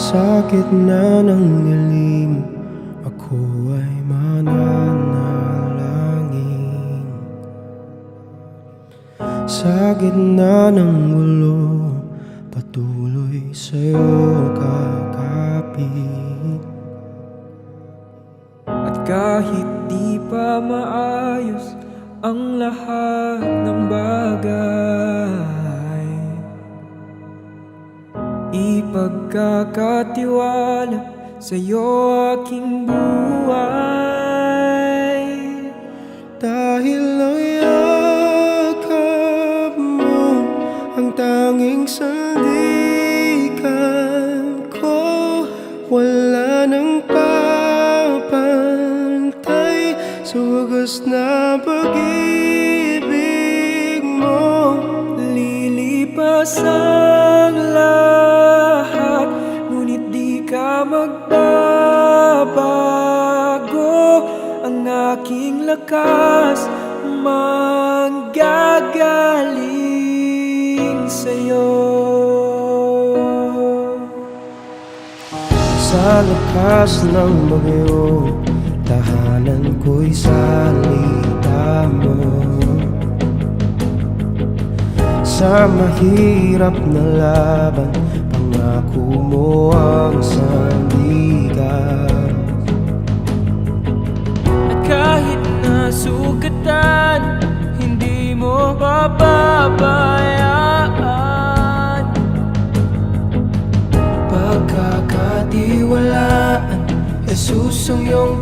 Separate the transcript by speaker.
Speaker 1: Sa gitna ng dilim, ako ay mananalangin. Sa gitna ng gulo, patuloy sa'yo kakapit.
Speaker 2: At kahit di pa maayos ang lahat ng bagay, ipagkakatiwala sa'yo aking buhay.
Speaker 1: Dahil ang yakap mo ang tanging sandigan ko, wala nang papantay sa wagas na pag-ibig mo.
Speaker 2: Lilipas ang lahat, ngunit di ka magbabago. Ang aking lakas manggagaling sa'yo.
Speaker 1: Sa lakas ng bagyo, tahanan ko'y salita mo. Sa mahirap na laban, pangako mo ang sandigan.
Speaker 2: At kahit nasugatan, hindi mo pababayaan.
Speaker 1: Pagkakatiwalaan, Jesus ang iyong